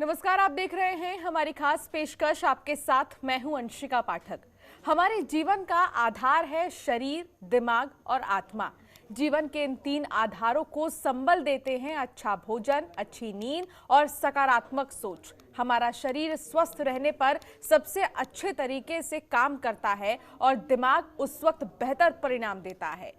नमस्कार, आप देख रहे हैं हमारी खास पेशकश। आपके साथ मैं हूं अंशिका पाठक। हमारे जीवन का आधार है शरीर, दिमाग और आत्मा। जीवन के इन तीन आधारों को संबल देते हैं अच्छा भोजन, अच्छी नींद और सकारात्मक सोच। हमारा शरीर स्वस्थ रहने पर सबसे अच्छे तरीके से काम करता है और दिमाग उस वक्त बेहतर परिणाम देता है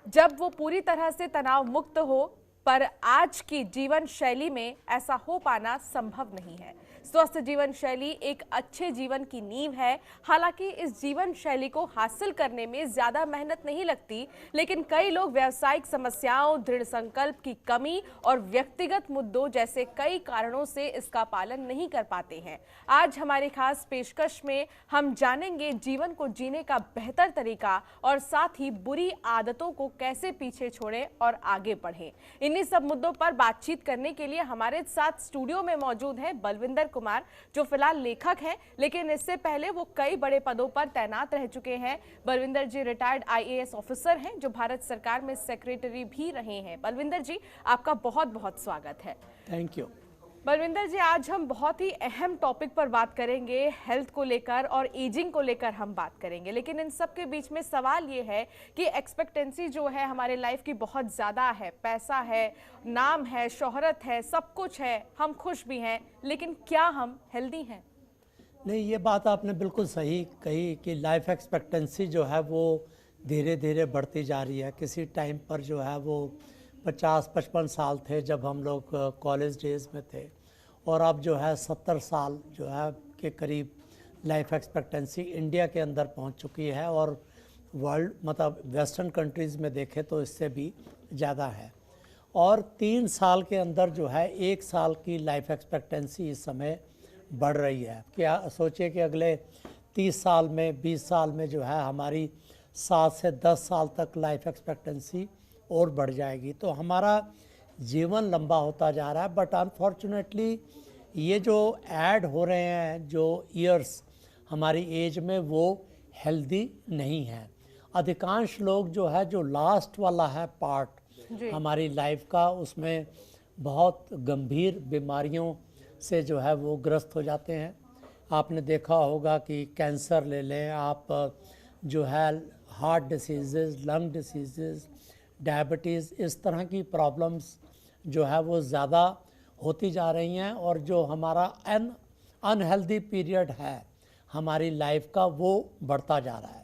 जब वो पूरी तरह से तनाव मुक्त हो। पर आज की जीवन शैली में ऐसा हो पाना संभव नहीं है। स्वस्थ जीवन शैली एक अच्छे जीवन की नींव है। हालांकि इस जीवन शैली को हासिल करने में ज्यादा मेहनत नहीं लगती, लेकिन कई लोग व्यावसायिक समस्याओं, दृढ़ संकल्प की कमी और व्यक्तिगत मुद्दों जैसे कई कारणों से इसका पालन नहीं कर पाते हैं। आज हमारी खास पेशकश में हम जानेंगे जीवन को जीने का बेहतर तरीका और साथ ही बुरी आदतों को कैसे पीछे छोड़ें और आगे बढ़ें। इन्हीं सब मुद्दों पर बातचीत करने के लिए हमारे साथ स्टूडियो में मौजूद हैं बलविंदर कुमार, जो फिलहाल लेखक हैं, लेकिन इससे पहले वो कई बड़े पदों पर तैनात रह चुके हैं। बलविंदर जी रिटायर्ड आईएएस ऑफिसर हैं, जो भारत सरकार में सेक्रेटरी भी रहे हैं। बलविंदर जी, आपका बहुत बहुत स्वागत है। Thank you. बलविंदर जी, आज हम बहुत ही अहम टॉपिक पर बात करेंगे। हेल्थ को लेकर और एजिंग को लेकर हम बात करेंगे, लेकिन इन सब के बीच में सवाल ये है कि एक्सपेक्टेंसी जो है हमारे लाइफ की बहुत ज़्यादा है। पैसा है, नाम है, शोहरत है, सब कुछ है, हम खुश भी हैं, लेकिन क्या हम हेल्दी हैं? नहीं, ये बात आपने बिल्कुल सही कही कि लाइफ एक्सपेक्टेंसी जो है वो धीरे धीरे बढ़ती जा रही है। किसी टाइम पर जो है वो 50-55 साल थे जब हम लोग कॉलेज डेज में थे, और अब जो है 70 साल जो है के करीब लाइफ एक्सपेक्टेंसी इंडिया के अंदर पहुंच चुकी है, और वर्ल्ड मतलब वेस्टर्न कंट्रीज़ में देखें तो इससे भी ज़्यादा है। और 3 साल के अंदर जो है 1 साल की लाइफ एक्सपेक्टेंसी इस समय बढ़ रही है। क्या सोचिए कि अगले 30 साल में, 20 साल में जो है हमारी 7 से 10 साल तक लाइफ एक्सपेक्टेंसी और बढ़ जाएगी। तो हमारा जीवन लंबा होता जा रहा है। बट अनफॉर्चुनेटली ये जो ऐड हो रहे हैं जो ईयर्स हमारी एज में, वो हेल्दी नहीं है। अधिकांश लोग जो है जो लास्ट वाला है पार्ट हमारी लाइफ का, उसमें बहुत गंभीर बीमारियों से जो है वो ग्रस्त हो जाते हैं। आपने देखा होगा कि कैंसर ले लें आप, जो है heart disease, lung disease, diabetes, इस तरह की प्रॉब्लम्स जो है वो ज़्यादा होती जा रही हैं। और जो हमारा अनहेल्दी पीरियड है हमारी लाइफ का, वो बढ़ता जा रहा है।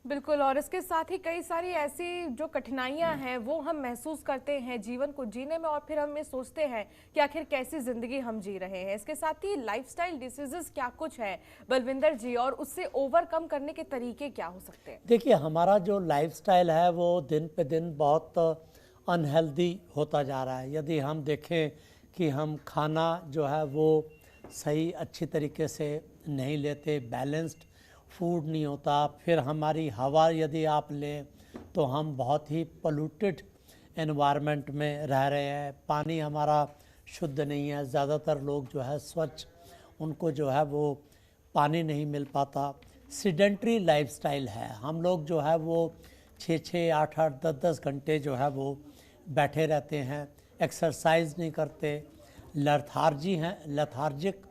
बिल्कुल, और इसके साथ ही कई सारी ऐसी जो कठिनाइयां हैं वो हम महसूस करते हैं जीवन को जीने में, और फिर हम ये सोचते हैं कि आखिर कैसी जिंदगी हम जी रहे हैं। इसके साथ ही लाइफस्टाइल डिसीजेस क्या कुछ है बलविंदर जी, और उससे ओवरकम करने के तरीके क्या हो सकते हैं? देखिए, हमारा जो लाइफस्टाइल है वो दिन पे दिन बहुत अनहेल्दी होता जा रहा है। यदि हम देखें कि हम खाना जो है वो सही अच्छी तरीके से नहीं लेते, बैलेंस्ड फूड नहीं होता, फिर हमारी हवा यदि आप लें तो हम बहुत ही पोल्यूटेड एनवायरनमेंट में रह रहे हैं। पानी हमारा शुद्ध नहीं है। ज़्यादातर लोग जो है स्वच्छ, उनको जो है वो पानी नहीं मिल पाता। सीडेंट्री लाइफस्टाइल है। हम लोग जो है वो 6-6, 8-8, 10-10 घंटे जो है वो बैठे रहते हैं, एक्सरसाइज नहीं करते, लेथार्जिक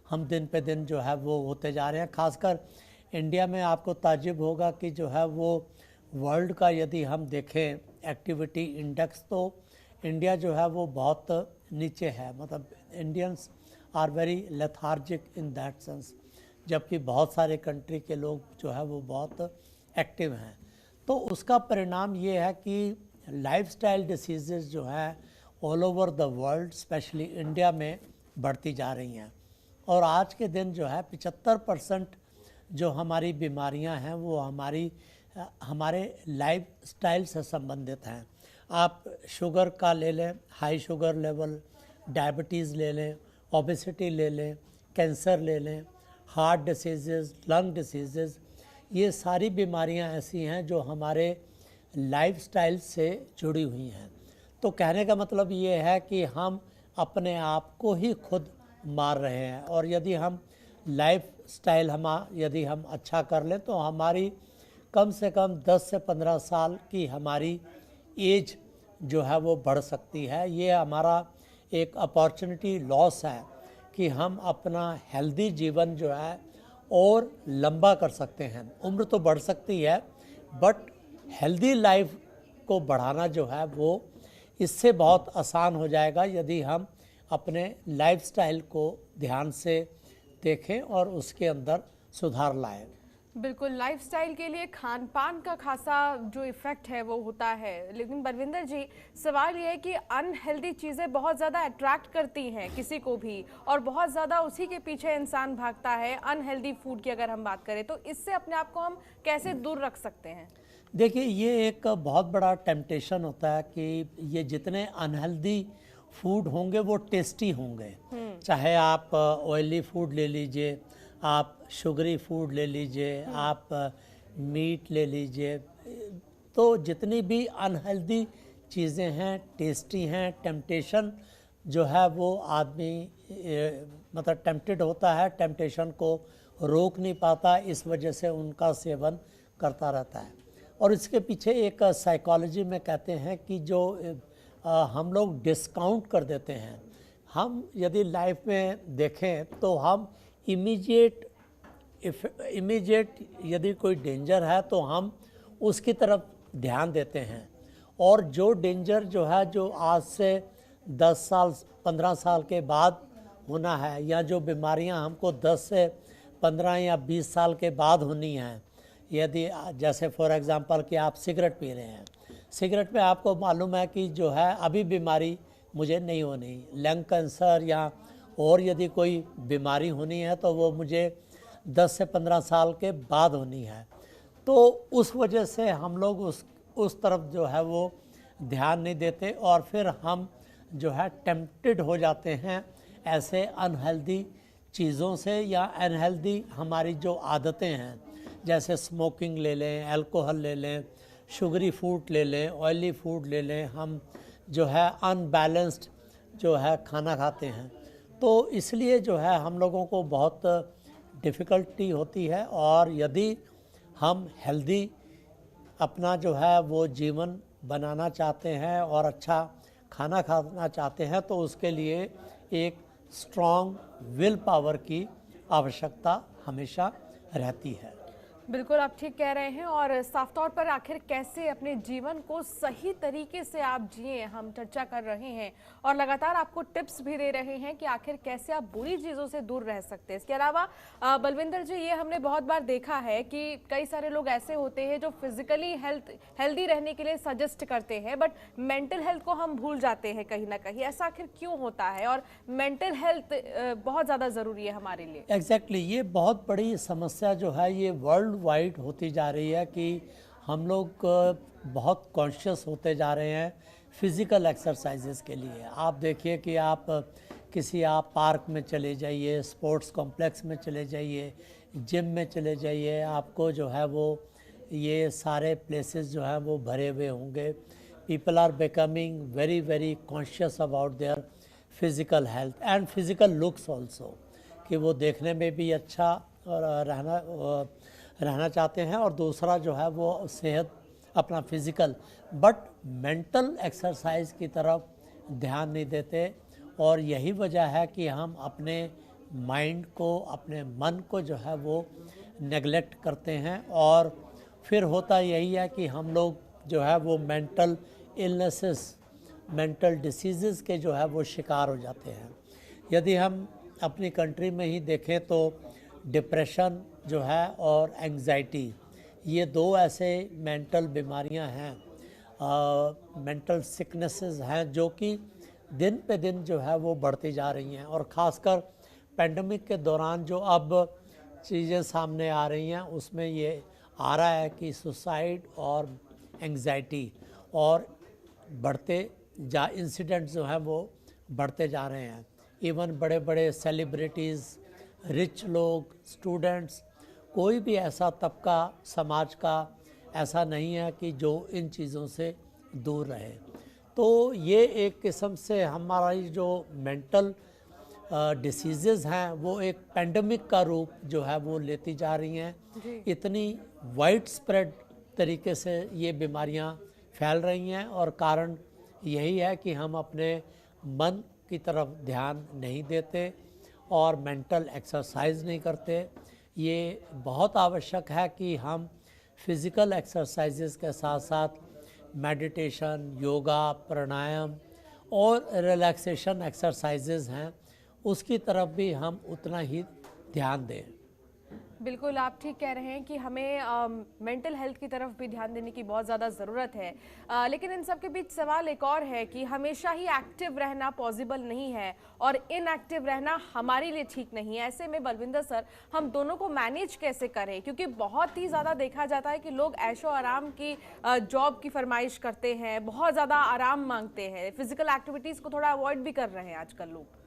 हम दिन पे दिन जो है वो होते जा रहे हैं। खासकर इंडिया में आपको ताज्जुब होगा कि जो है वो वर्ल्ड का यदि हम देखें एक्टिविटी इंडेक्स, तो इंडिया जो है वो बहुत नीचे है। मतलब Indians are very lethargic in that sense, जबकि बहुत सारे कंट्री के लोग जो है वो बहुत एक्टिव हैं। तो उसका परिणाम ये है कि लाइफस्टाइल डिसीज़ेज़ जो हैं all over the world, specially India में बढ़ती जा रही हैं। और आज के दिन जो है 75% जो हमारी बीमारियां हैं वो हमारे लाइफ स्टाइल से संबंधित हैं। आप शुगर का ले लें, हाई शुगर लेवल, डायबिटीज़ ले लें, ओबेसिटी ले लें, कैंसर ले लें, हार्ट डिसीज़, लंग डिसीज़, ये सारी बीमारियां ऐसी हैं जो हमारे लाइफस्टाइल से जुड़ी हुई हैं। तो कहने का मतलब ये है कि हम अपने आप को ही खुद मार रहे हैं। और यदि हम लाइफ स्टाइल यदि हम अच्छा कर लें तो हमारी कम से कम 10 से 15 साल की हमारी एज जो है वो बढ़ सकती है। ये हमारा एक अपॉर्चुनिटी लॉस है कि हम अपना हेल्दी जीवन जो है और लंबा कर सकते हैं। उम्र तो बढ़ सकती है, बट हेल्दी लाइफ को बढ़ाना जो है वो इससे बहुत आसान हो जाएगा यदि हम अपने लाइफस्टाइल को ध्यान से देखें और उसके अंदर सुधार लाएं। बिल्कुल, लाइफस्टाइल के लिए खान पान का खासा जो इफ़ेक्ट है वो होता है। लेकिन बलविंदर जी, सवाल ये है कि अनहेल्दी चीज़ें बहुत ज़्यादा अट्रैक्ट करती हैं किसी को भी, और बहुत ज़्यादा उसी के पीछे इंसान भागता है। अनहेल्दी फूड की अगर हम बात करें तो इससे अपने आप को हम कैसे दूर रख सकते हैं? देखिए, ये एक बहुत बड़ा टेम्पटेशन होता है कि ये जितने अनहेल्दी फूड होंगे वो टेस्टी होंगे। चाहे आप ऑयली फूड ले लीजिए, आप शुगरी फूड ले लीजिए, आप मीट ले लीजिए, तो जितनी भी अनहेल्दी चीज़ें हैं टेस्टी हैं। टेम्पटेशन जो है वो आदमी मतलब टेम्प्टेड होता है, टेम्पटेशन को रोक नहीं पाता, इस वजह से उनका सेवन करता रहता है। और इसके पीछे एक साइकोलॉजी में कहते हैं कि जो हम लोग डिस्काउंट कर देते हैं। हम यदि लाइफ में देखें तो हम इमीडिएट यदि कोई डेंजर है तो हम उसकी तरफ ध्यान देते हैं, और जो डेंजर जो है जो आज से 10 साल 15 साल के बाद होना है, या जो बीमारियां हमको 10 से 15 या 20 साल के बाद होनी हैं, यदि जैसे फॉर एग्ज़ाम्पल कि आप सिगरेट पी रहे हैं, सिगरेट में आपको मालूम है कि जो है अभी बीमारी मुझे नहीं होनी, लंग कैंसर या और यदि कोई बीमारी होनी है तो वो मुझे 10 से 15 साल के बाद होनी है। तो उस वजह से हम लोग उस तरफ जो है वो ध्यान नहीं देते, और फिर हम जो है टेम्प्टेड हो जाते हैं ऐसे अनहेल्दी चीज़ों से, या अनहेल्दी हमारी जो आदतें हैं, जैसे स्मोकिंग ले लें, अल्कोहल ले लें, शुगरी फूड ले लें, ऑयली फूड ले लें, हम जो है अनबैलेंस्ड जो है खाना खाते हैं। तो इसलिए जो है हम लोगों को बहुत डिफ़िकल्टी होती है, और यदि हम हेल्दी अपना जो है वो जीवन बनाना चाहते हैं और अच्छा खाना खाना चाहते हैं तो उसके लिए एक स्ट्रॉन्ग विल पावर की आवश्यकता हमेशा रहती है। बिल्कुल, आप ठीक कह रहे हैं। और साफ तौर पर आखिर कैसे अपने जीवन को सही तरीके से आप जिए, हम चर्चा कर रहे हैं, और लगातार आपको टिप्स भी दे रहे हैं कि आखिर कैसे आप बुरी चीज़ों से दूर रह सकते हैं। इसके अलावा बलविंदर जी, ये हमने बहुत बार देखा है कि कई सारे लोग ऐसे होते हैं जो फिजिकली हेल्दी रहने के लिए सजेस्ट करते हैं, बट मेंटल हेल्थ को हम भूल जाते हैं कहीं ना कहीं। ऐसा आखिर क्यों होता है, और मेंटल हेल्थ बहुत ज़्यादा ज़रूरी है हमारे लिए? एग्जैक्टली, ये बहुत बड़ी समस्या जो है ये वर्ल्ड वाइड होती जा रही है कि हम लोग बहुत कॉन्शियस होते जा रहे हैं फिज़िकल एक्सरसाइजेस के लिए। आप देखिए कि आप आप पार्क में चले जाइए, स्पोर्ट्स कॉम्प्लेक्स में चले जाइए, जिम में चले जाइए, आपको जो है वो ये सारे प्लेसेस जो हैं वो भरे हुए होंगे। People are becoming very very conscious about their physical health and physical looks also, कि वो देखने में भी अच्छा और रहना चाहते हैं, और दूसरा जो है वो सेहत अपना फिज़िकल, बट मेंटल एक्सरसाइज की तरफ ध्यान नहीं देते। और यही वजह है कि हम अपने माइंड को, अपने मन को जो है वो नेगलेक्ट करते हैं, और फिर होता यही है कि हम लोग जो है वो मेंटल इलनेसेस, मेंटल डिसीज़ के जो है वो शिकार हो जाते हैं। यदि हम अपनी कंट्री में ही देखें तो डिप्रेशन जो है और एंग्जाइटी, ये दो ऐसे मेंटल बीमारियां हैं, मेंटल सिकनेसेस हैं, जो कि दिन पे दिन जो है वो बढ़ती जा रही हैं। और ख़ासकर पेंडेमिक के दौरान जो अब चीज़ें सामने आ रही हैं उसमें ये आ रहा है कि सुसाइड और एंग्जाइटी और इंसिडेंट जो हैं वो बढ़ते जा रहे हैं। इवन बड़े बड़े सेलिब्रिटीज़, रिच लोग, स्टूडेंट्स, कोई भी ऐसा तबका समाज का ऐसा नहीं है कि जो इन चीज़ों से दूर रहे। तो ये एक किस्म से हमारी जो मेंटल डिसीज़ेज़ हैं वो एक पेंडेमिक का रूप जो है वो लेती जा रही हैं। इतनी वाइड स्प्रेड तरीके से ये बीमारियां फैल रही हैं, और कारण यही है कि हम अपने मन की तरफ ध्यान नहीं देते, और मेंटल एक्सरसाइज नहीं करते। ये बहुत आवश्यक है कि हम फिज़िकल एक्सरसाइजेस के साथ साथ मेडिटेशन, योगा, प्राणायाम और रिलैक्सेशन एक्सरसाइजेस हैं, उसकी तरफ भी हम उतना ही ध्यान दें। बिल्कुल, आप ठीक कह रहे हैं कि हमें मेंटल हेल्थ की तरफ भी ध्यान देने की बहुत ज़्यादा ज़रूरत है। लेकिन इन सब के बीच सवाल एक और है कि हमेशा ही एक्टिव रहना पॉसिबल नहीं है और इनएक्टिव रहना हमारे लिए ठीक नहीं है। ऐसे में बलविंदर सर, हम दोनों को मैनेज कैसे करें? क्योंकि बहुत ही ज़्यादा देखा जाता है कि लोग ऐशो आराम की जॉब की फरमाइश करते हैं, बहुत ज़्यादा आराम मांगते हैं, फिजिकल एक्टिविटीज़ को थोड़ा अवॉइड भी कर रहे हैं आजकल लोग।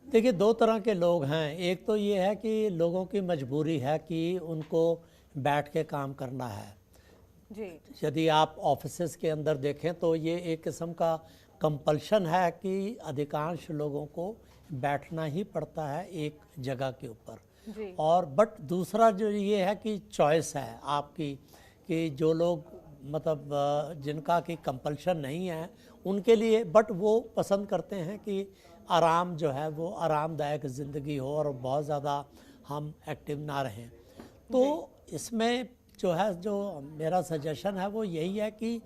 देखिए, दो तरह के लोग हैं। एक तो ये है कि लोगों की मजबूरी है कि उनको बैठ के काम करना है। जी। यदि आप ऑफिसेस के अंदर देखें तो ये एक किस्म का कंपल्शन है कि अधिकांश लोगों को बैठना ही पड़ता है एक जगह के ऊपर। जी। और बट दूसरा जो ये है कि चॉइस है आपकी, कि जो लोग मतलब जिनका कि कंपल्शन नहीं है उनके लिए, बट वो पसंद करते हैं कि आराम जो है वो आरामदायक ज़िंदगी हो और बहुत ज़्यादा हम एक्टिव ना रहें। तो इसमें जो है, जो मेरा सजेशन है वो यही है कि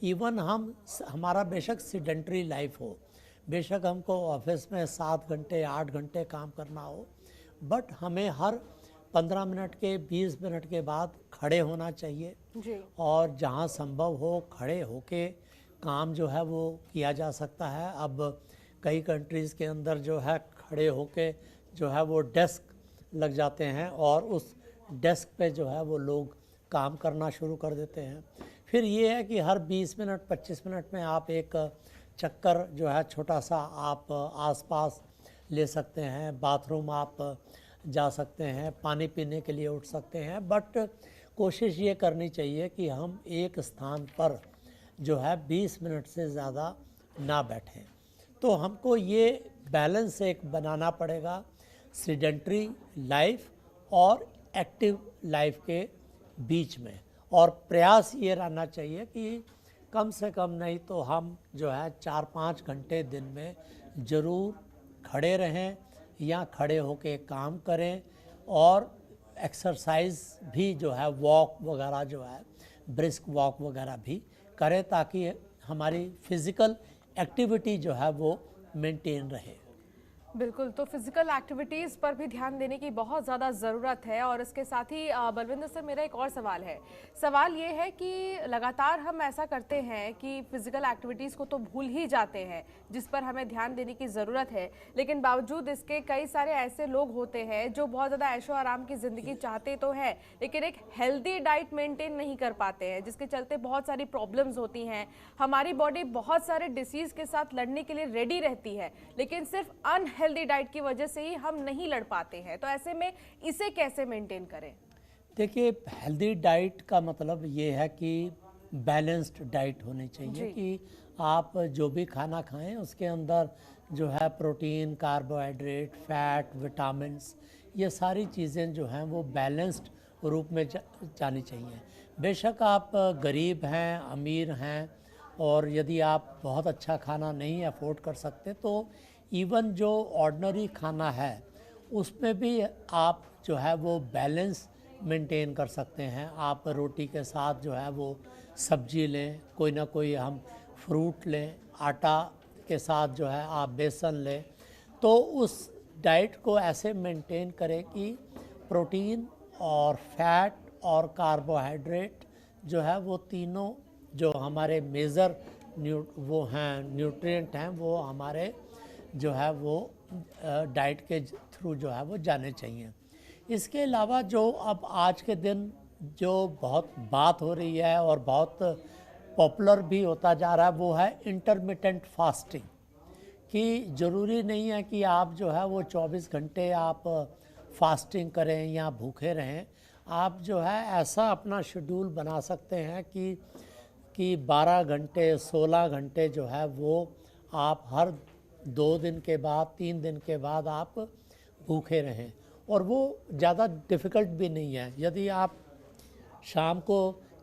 इवन हमारा बेशक सीडेंट्री लाइफ हो, बेशक हमको ऑफिस में 7 घंटे 8 घंटे काम करना हो, बट हमें हर 15 मिनट के 20 मिनट के बाद खड़े होना चाहिए। जी। और जहाँ संभव हो खड़े होके काम जो है वो किया जा सकता है। अब कई कंट्रीज़ के अंदर जो है खड़े होके जो है वो डेस्क लग जाते हैं और उस डेस्क पे जो है वो लोग काम करना शुरू कर देते हैं। फिर ये है कि हर 20 मिनट 25 मिनट में आप एक चक्कर जो है छोटा सा आप आसपास ले सकते हैं, बाथरूम आप जा सकते हैं, पानी पीने के लिए उठ सकते हैं, बट कोशिश ये करनी चाहिए कि हम एक स्थान पर जो है 20 मिनट से ज़्यादा ना बैठें। तो हमको ये बैलेंस एक बनाना पड़ेगा सीडेंट्री लाइफ और एक्टिव लाइफ के बीच में, और प्रयास ये रहना चाहिए कि कम से कम नहीं तो हम जो है 4-5 घंटे दिन में ज़रूर खड़े रहें या खड़े होके काम करें, और एक्सरसाइज भी जो है वॉक वगैरह जो है ब्रिस्क वॉक वगैरह भी करें, ताकि हमारी फिज़िकल एक्टिविटी जो है वो मेंटेन रहे। बिल्कुल, तो फिजिकल एक्टिविटीज़ पर भी ध्यान देने की बहुत ज़्यादा ज़रूरत है। और इसके साथ ही बलविंदर सर, मेरा एक और सवाल है। सवाल ये है कि लगातार हम ऐसा करते हैं कि फिजिकल एक्टिविटीज़ को तो भूल ही जाते हैं, जिस पर हमें ध्यान देने की ज़रूरत है, लेकिन बावजूद इसके कई सारे ऐसे लोग होते हैं जो बहुत ज़्यादा ऐशो आराम की ज़िंदगी चाहते तो हैं, लेकिन एक हेल्दी डाइट मेंटेन नहीं कर पाते हैं, जिसके चलते बहुत सारी प्रॉब्लम्स होती हैं। हमारी बॉडी बहुत सारे डिसीज़ के साथ लड़ने के लिए रेडी रहती है, लेकिन सिर्फ हेल्दी डाइट की वजह से ही हम नहीं लड़ पाते हैं। तो ऐसे में इसे कैसे मेंटेन करें? देखिए, हेल्दी डाइट का मतलब ये है कि बैलेंस्ड डाइट होनी चाहिए, कि आप जो भी खाना खाएं उसके अंदर जो है प्रोटीन, कार्बोहाइड्रेट, फैट, विटामिन्स, ये सारी चीज़ें जो हैं वो बैलेंस्ड रूप में जानी चाहिए। बेशक आप गरीब हैं, अमीर हैं, और यदि आप बहुत अच्छा खाना नहीं अफोर्ड कर सकते तो इवन जो ऑर्डिनरी खाना है उसमें भी आप जो है वो बैलेंस मेंटेन कर सकते हैं। आप रोटी के साथ जो है वो सब्जी लें, कोई ना कोई हम फ्रूट लें, आटा के साथ जो है आप बेसन लें, तो उस डाइट को ऐसे मेंटेन करें कि प्रोटीन और फैट और कार्बोहाइड्रेट जो है वो तीनों जो हमारे मेजर वो हैं न्यूट्रिएंट हैं, वो हमारे जो है वो डाइट के थ्रू जो है वो जाने चाहिए। इसके अलावा जो अब आज के दिन जो बहुत बात हो रही है और बहुत पॉपुलर भी होता जा रहा है, वो है इंटरमिटेंट फास्टिंग, कि ज़रूरी नहीं है कि आप जो है वो 24 घंटे आप फास्टिंग करें या भूखे रहें। आप जो है ऐसा अपना शेड्यूल बना सकते हैं कि 12 घंटे 16 घंटे जो है वो आप हर 2 दिन के बाद 3 दिन के बाद आप भूखे रहें, और वो ज़्यादा डिफ़िकल्ट भी नहीं है। यदि आप शाम को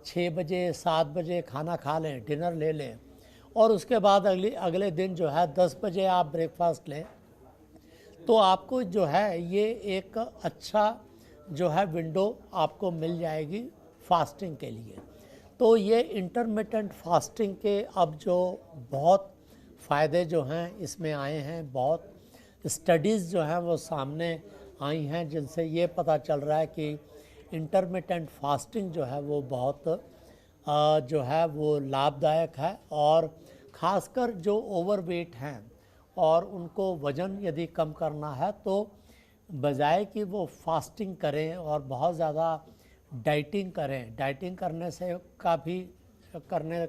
6 बजे 7 बजे खाना खा लें, डिनर ले लें, और उसके बाद अगले दिन जो है 10 बजे आप ब्रेकफास्ट लें, तो आपको जो है ये एक अच्छा जो है विंडो आपको मिल जाएगी फास्टिंग के लिए। तो ये इंटरमिटेंट फास्टिंग के अब जो बहुत फ़ायदे जो हैं इसमें आए हैं, बहुत स्टडीज़ जो हैं वो सामने आई हैं जिनसे ये पता चल रहा है कि इंटरमिटेंट फास्टिंग जो है वो बहुत जो है वो लाभदायक है। और ख़ासकर जो ओवरवेट हैं और उनको वज़न यदि कम करना है तो बजाय कि वो फास्टिंग करें और बहुत ज़्यादा डाइटिंग करें, डाइटिंग करने से करने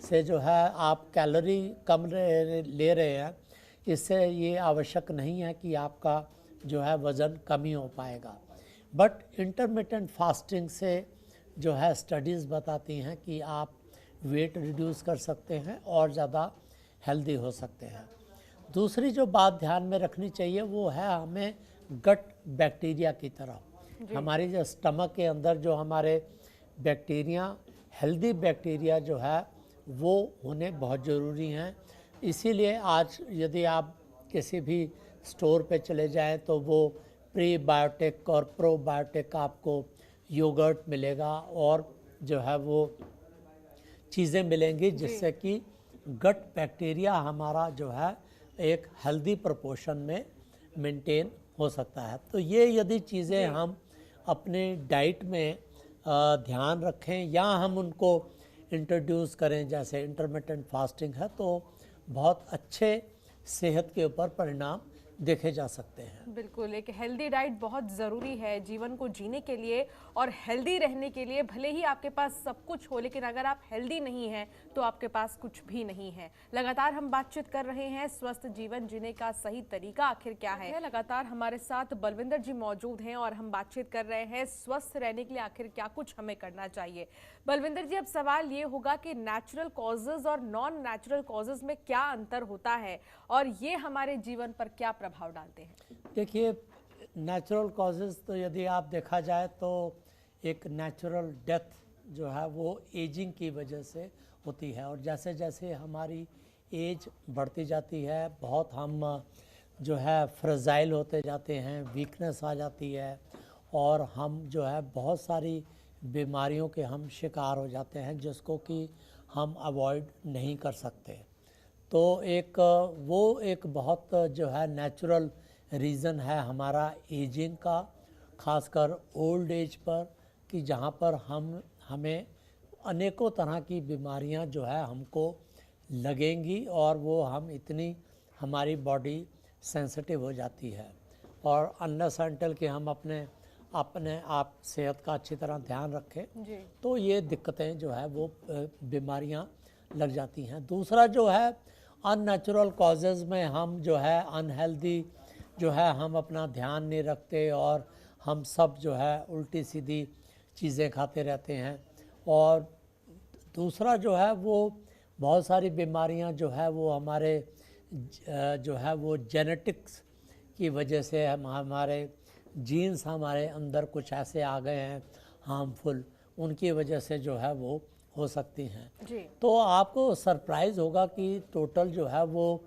से जो है आप कैलोरी कम ले रहे हैं, इससे ये आवश्यक नहीं है कि आपका जो है वज़न कम ही हो पाएगा। बट इंटरमिटेंट फास्टिंग से जो है स्टडीज़ बताती हैं कि आप वेट रिड्यूस कर सकते हैं और ज़्यादा हेल्दी हो सकते हैं। दूसरी जो बात ध्यान में रखनी चाहिए वो है हमें गट बैक्टीरिया की तरफ, हमारी जो स्टमक के अंदर जो हमारे बैक्टीरिया, हेल्दी बैक्टीरिया जो है वो होने बहुत ज़रूरी हैं। इसीलिए आज यदि आप किसी भी स्टोर पे चले जाएं तो वो प्रीबायोटिक और प्रोबायोटिक आपको योगर्ट मिलेगा और जो है वो चीज़ें मिलेंगी जिससे कि गट बैक्टीरिया हमारा जो है एक हेल्दी प्रोपोर्शन में मेंटेन हो सकता है। तो ये यदि चीज़ें हम अपने डाइट में ध्यान रखें या हम उनको इंट्रोड्यूस करें, जैसे इंटरमिटेंट फास्टिंग है, तो बहुत अच्छे सेहत के ऊपर परिणाम देखे जा सकते हैं। बिल्कुल, एक हेल्दी डाइट बहुत ज़रूरी है जीवन को जीने के लिए और हेल्दी रहने के लिए। भले ही आपके पास सब कुछ हो, लेकिन अगर आप हेल्दी नहीं हैं तो आपके पास कुछ भी नहीं है। लगातार हम बातचीत कर रहे हैं स्वस्थ जीवन जीने का सही तरीका आखिर क्या है। लगातार हमारे साथ बलविंदर जी मौजूद हैं और हम बातचीत कर रहे हैं स्वस्थ रहने के लिए आखिर क्या कुछ हमें करना चाहिए। बलविंदर जी, अब सवाल ये होगा कि नेचुरल कॉजेज़ और नॉन नेचुरल कॉजेज़ में क्या अंतर होता है और ये हमारे जीवन पर क्या प्रभाव डालते हैं? देखिए, नेचुरल कॉजेज़ तो यदि आप देखा जाए तो एक नेचुरल डेथ जो है वो एजिंग की वजह से होती है। और जैसे जैसे हमारी एज बढ़ती जाती है, बहुत हम जो है फ्रेजाइल होते जाते हैं, वीकनेस आ जाती है और हम जो है बहुत सारी बीमारियों के हम शिकार हो जाते हैं जिसको कि हम अवॉइड नहीं कर सकते। तो वो एक बहुत जो है नेचुरल रीज़न है हमारा एजिंग का, खासकर ओल्ड एज पर, कि जहाँ पर हमें अनेकों तरह की बीमारियाँ जो है हमको लगेंगी और वो इतनी हमारी बॉडी सेंसिटिव हो जाती है। और अनलेस अनटिल कि हम अपने आप सेहत का अच्छी तरह ध्यान रखें तो ये दिक्कतें जो है वो बीमारियाँ लग जाती हैं। दूसरा जो है अननेचुरल कॉजेज़ में हम जो है अनहेल्दी जो है हम अपना ध्यान नहीं रखते और हम सब जो है उल्टी सीधी चीज़ें खाते रहते हैं। और दूसरा जो है वो बहुत सारी बीमारियां जो है वो हमारे जो है वो जेनेटिक्स की वजह से हमारे जीन्स हमारे अंदर कुछ ऐसे आ गए हैं हार्मफुल, उनकी वजह से जो है वो हो सकती हैं। तो आपको सरप्राइज़ होगा कि टोटल जो है वो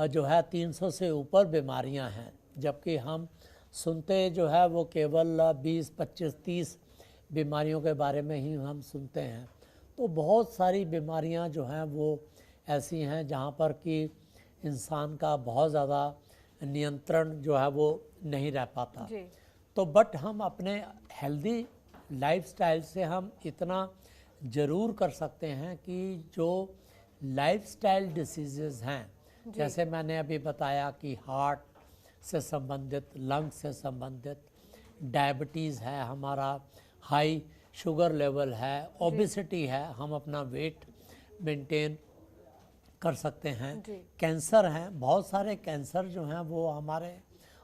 जो है 300 से ऊपर बीमारियां हैं, जबकि हम सुनते जो है वो केवल 20, 25, 30 बीमारियों के बारे में ही हम सुनते हैं। तो बहुत सारी बीमारियां जो हैं वो ऐसी हैं जहां पर कि इंसान का बहुत ज़्यादा नियंत्रण जो है वो नहीं रह पाता। तो बट हम अपने हेल्दी लाइफस्टाइल से हम इतना ज़रूर कर सकते हैं कि जो लाइफस्टाइल डिसीज़ेज़ हैं, जैसे मैंने अभी बताया कि हार्ट से संबंधित, लंग्स से संबंधित, डायबिटीज़ है, हमारा हाई शुगर लेवल है, ओबेसिटी है, हम अपना वेट मेंटेन कर सकते हैं। कैंसर हैं, बहुत सारे कैंसर जो हैं वो हमारे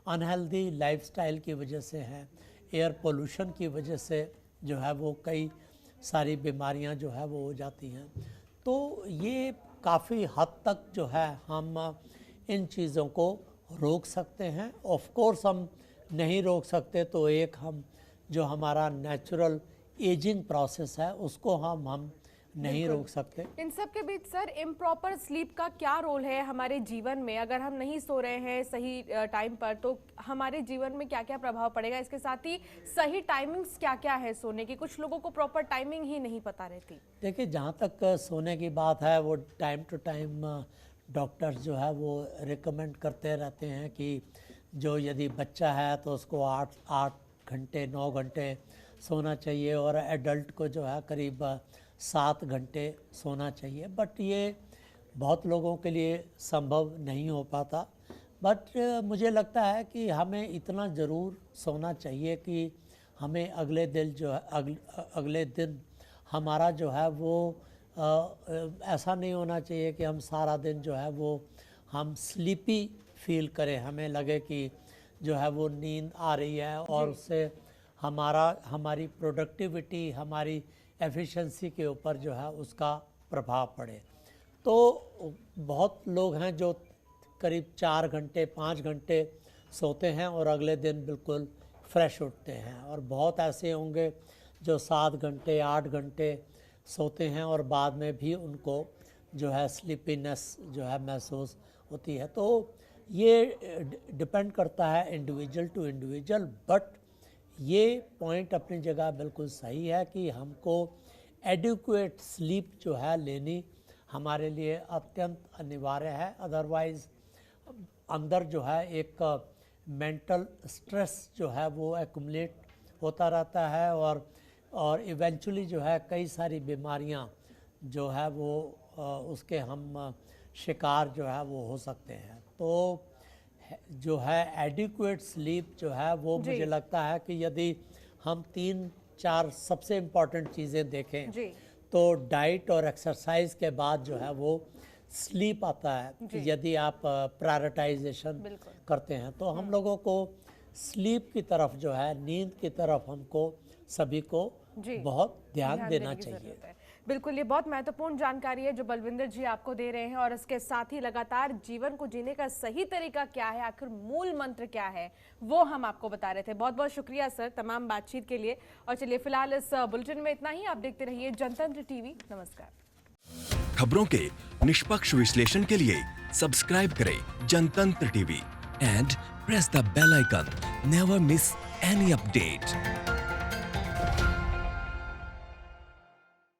अनहेल्दी लाइफस्टाइल की वजह से हैं। एयर पोल्यूशन की वजह से जो है वो कई सारी बीमारियां जो है वो हो जाती हैं। तो ये काफ़ी हद तक जो है हम इन चीज़ों को रोक सकते हैं। ऑफ कोर्स हम नहीं रोक सकते तो एक हम जो हमारा नेचुरल एजिंग प्रोसेस है उसको हम नहीं रोक सकते। इन सब के बीच सर इम्प्रॉपर स्लीप का क्या रोल है हमारे जीवन में? अगर हम नहीं सो रहे हैं सही टाइम पर तो हमारे जीवन में क्या क्या प्रभाव पड़ेगा? इसके साथ ही सही टाइमिंग्स क्या क्या है सोने की? कुछ लोगों को प्रॉपर टाइमिंग ही नहीं पता रहती। देखिए, जहाँ तक सोने की बात है, वो टाइम टू टाइम डॉक्टर्स जो है वो रिकमेंड करते रहते हैं कि जो यदि बच्चा है तो उसको 8 घंटे 9 घंटे सोना चाहिए, और एडल्ट को जो है करीब 7 घंटे सोना चाहिए। बट ये बहुत लोगों के लिए संभव नहीं हो पाता। बट मुझे लगता है कि हमें इतना ज़रूर सोना चाहिए कि हमें अगले दिन जो है अगले दिन हमारा जो है वो ऐसा नहीं होना चाहिए कि हम सारा दिन जो है वो हम स्लीपी फील करें, हमें लगे कि जो है वो नींद आ रही है और उससे हमारी प्रोडक्टिविटी, हमारी एफिशिएंसी के ऊपर जो है उसका प्रभाव पड़े। तो बहुत लोग हैं जो करीब 4 घंटे 5 घंटे सोते हैं और अगले दिन बिल्कुल फ्रेश उठते हैं, और बहुत ऐसे होंगे जो 7 घंटे 8 घंटे सोते हैं और बाद में भी उनको जो है स्लीपीनेस जो है महसूस होती है। तो ये डिपेंड करता है इंडिविजुअल टू इंडिविजुअल। बट ये पॉइंट अपनी जगह बिल्कुल सही है कि हमको एडिक्वेट स्लीप जो है लेनी हमारे लिए अत्यंत अनिवार्य है। अदरवाइज़ अंदर जो है एक मेंटल स्ट्रेस जो है वो एक्युमुलेट होता रहता है, और इवेंचुअली जो है कई सारी बीमारियां जो है वो उसके हम शिकार जो है वो हो सकते हैं। तो जो है एडिक्वेट स्लीप जो है वो मुझे लगता है कि यदि हम 3-4 सबसे इम्पॉर्टेंट चीज़ें देखें तो डाइट और एक्सरसाइज के बाद जो है वो स्लीप आता है। यदि आप प्रायोरिटाइजेशन करते हैं तो हम लोगों को स्लीप की तरफ जो है, नींद की तरफ हमको सभी को बहुत ध्यान देना चाहिए। बिल्कुल, ये बहुत महत्वपूर्ण जानकारी है जो बलविंदर जी आपको दे रहे हैं, और इसके साथ ही लगातार जीवन को जीने का सही तरीका क्या है, आखिर मूल मंत्र क्या है, वो हम आपको बता रहे थे। बहुत बहुत शुक्रिया सर तमाम बातचीत के लिए। और चलिए फिलहाल इस बुलेटिन में इतना ही। आप देखते रहिए जनतंत्र टीवी। नमस्कार। खबरों के निष्पक्ष विश्लेषण के लिए सब्सक्राइब करें Jantantra TV and press the bell icon. Never miss any update.